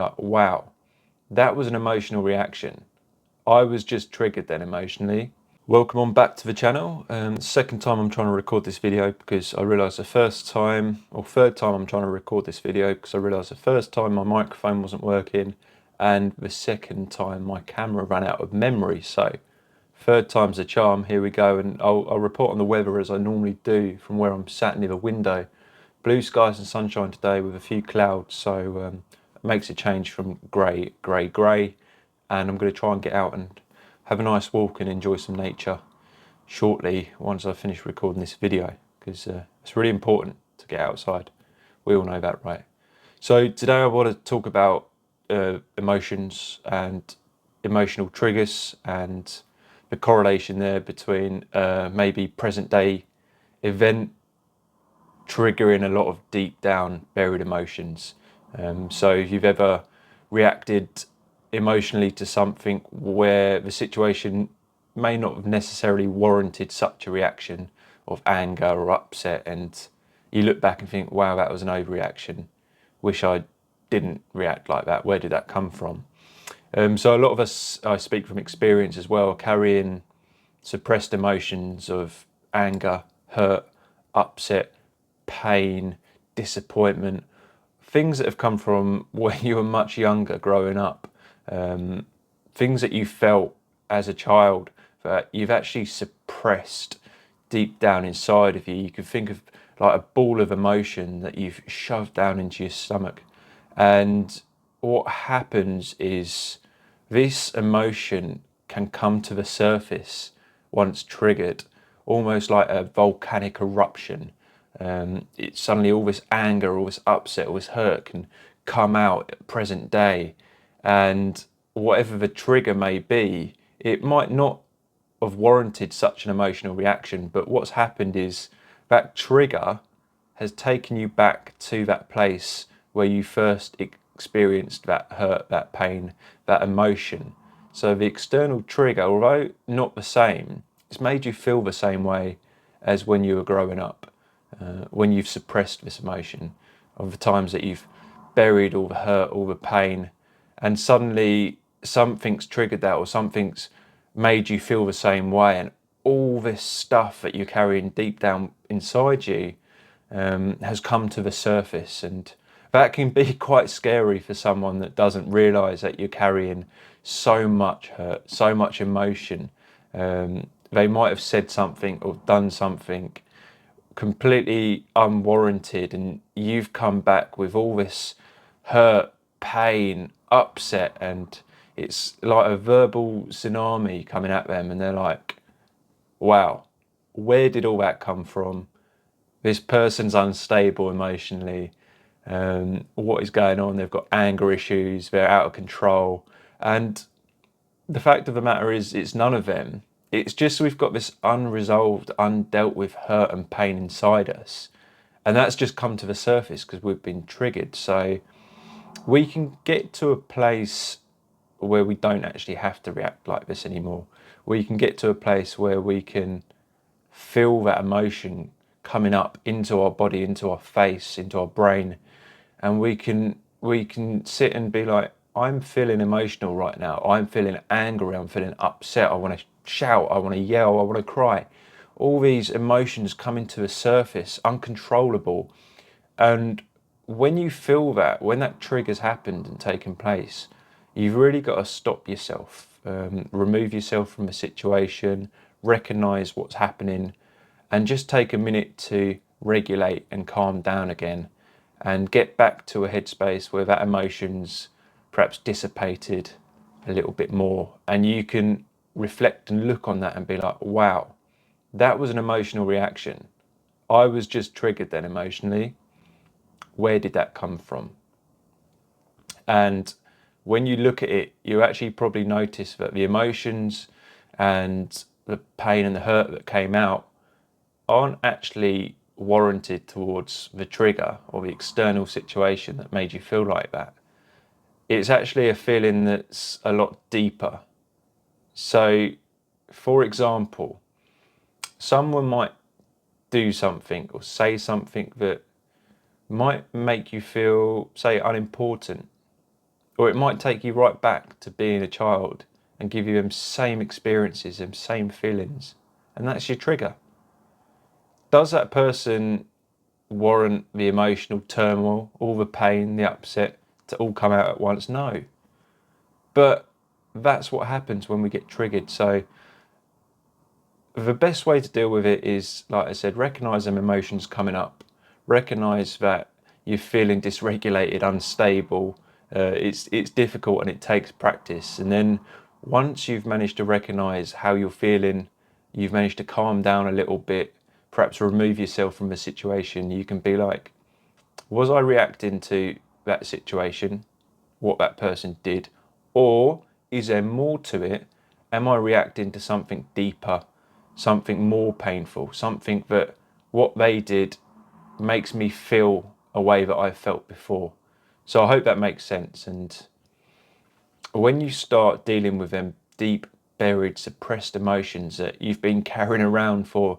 like, wow, that was an emotional reaction. I was just triggered then emotionally. Welcome on back to the channel. Second time I'm trying to record this video because I realised the first time, or third time I'm trying to record this video because I realised the first time my microphone wasn't working and the second time my camera ran out of memory. So third time's a charm, here we go, and I'll report on the weather as I normally do from where I'm sat near the window. Blue skies and sunshine today with a few clouds, so it makes a change from grey, and I'm going to try and get out and have a nice walk and enjoy some nature shortly once I finish recording this video, because it's really important to get outside. We all know that, right? So today I want to talk about emotions and emotional triggers and the correlation there between maybe present day event triggering a lot of deep down buried emotions. So if you've ever reacted emotionally to something where the situation may not have necessarily warranted such a reaction of anger or upset, and you look back and think, wow, that was an overreaction, wish I didn't react like that, where did that come from? So a lot of us, I speak from experience as well, carrying suppressed emotions of anger, hurt, upset, pain, disappointment, things that have come from when you were much younger growing up, things that you felt as a child that you've actually suppressed deep down inside of you. You could think of like a ball of emotion that you've shoved down into your stomach. And what happens is this emotion can come to the surface once triggered, almost like a volcanic eruption. It's suddenly all this anger, all this upset, all this hurt can come out at present day, and whatever the trigger may be, it might not have warranted such an emotional reaction, but what's happened is that trigger has taken you back to that place where you first experienced that hurt, that pain, that emotion. So the external trigger, although not the same, it's made you feel the same way as when you were growing up, when you've suppressed this emotion, of the times that you've buried all the hurt, all the pain, and suddenly something's triggered that, or something's made you feel the same way, and all this stuff that you're carrying deep down inside you has come to the surface. And that can be quite scary for someone that doesn't realize that you're carrying so much hurt, so much emotion. They might have said something or done something completely unwarranted, and you've come back with all this hurt, pain, upset, and it's like a verbal tsunami coming at them, and they're like, wow, where did all that come from? This person's unstable emotionally. What is going on? They've got anger issues, they're out of control. And the fact of the matter is, it's none of them. It's just we've got this unresolved, undealt with hurt and pain inside us. And that's just come to the surface because we've been triggered. So we can get to a place where we don't actually have to react like this anymore. We can get to a place where we can feel that emotion coming up into our body, into our face, into our brain, and we can sit and be like, I'm feeling emotional right now. I'm feeling angry. I'm feeling upset. I want to shout. I want to yell. I want to cry. All these emotions coming to the surface, uncontrollable. And when you feel that, when that trigger's happened and taken place, you've really got to stop yourself, remove yourself from the situation, recognize what's happening, and just take a minute to regulate and calm down again and get back to a headspace where that emotion's perhaps dissipated a little bit more, and you can reflect and look on that and be like, wow, that was an emotional reaction. I was just triggered then emotionally. Where did that come from? And when you look at it, you actually probably notice that the emotions and the pain and the hurt that came out aren't actually warranted towards the trigger or the external situation that made you feel like that. It's actually a feeling that's a lot deeper. So, for example, someone might do something or say something that might make you feel, say, unimportant, or it might take you right back to being a child and give you them same experiences, them same feelings, and that's your trigger. Does that person warrant the emotional turmoil, all the pain, the upset to all come out at once? No. But that's what happens when we get triggered. So the best way to deal with it is, like I said, recognize them emotions coming up. Recognize that you're feeling dysregulated, unstable. It's difficult and it takes practice. And then once you've managed to recognize how you're feeling, you've managed to calm down a little bit, perhaps remove yourself from the situation, you can be like, was I reacting to that situation, what that person did, or is there more to it? Am I reacting to something deeper, something more painful, something that what they did makes me feel a way that I felt before? So I hope that makes sense. And when you start dealing with them deep, buried, suppressed emotions that you've been carrying around for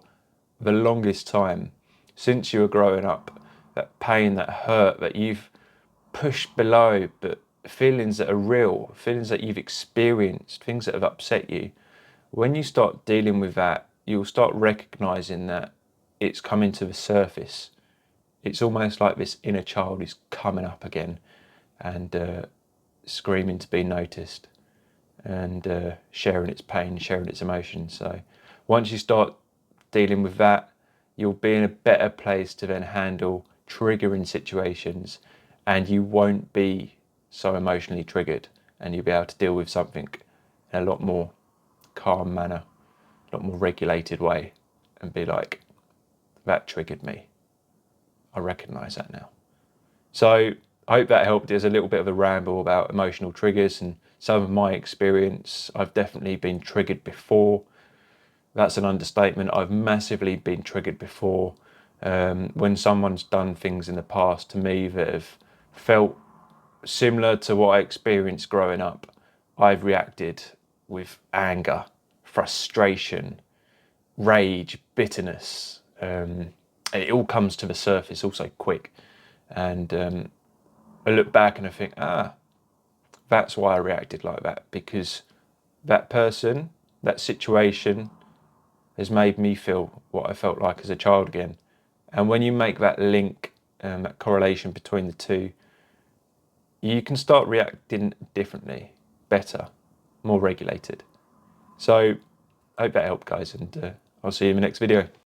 the longest time, since you were growing up, that pain, that hurt that you've pushed below, but feelings that are real, feelings that you've experienced, things that have upset you, when you start dealing with that, you'll start recognizing that it's coming to the surface. It's almost like this inner child is coming up again and screaming to be noticed and sharing its pain, sharing its emotions. So once you start dealing with that, you'll be in a better place to then handle triggering situations, and you won't be so emotionally triggered, and you'll be able to deal with something in a lot more calm manner, a lot more regulated way, and be like, that triggered me. I recognize that now. So I hope that helped. There's a little bit of a ramble about emotional triggers and some of my experience. I've definitely been triggered before. That's an understatement. I've massively been triggered before. When someone's done things in the past to me that have felt similar to what I experienced growing up, I've reacted with anger, frustration, rage, bitterness. It all comes to the surface also quick. And I look back and I think, that's why I reacted like that, because that person, that situation has made me feel what I felt like as a child again. And when you make that link, that correlation between the two, you can start reacting differently, better, more regulated. So I hope that helped, guys, and I'll see you in the next video.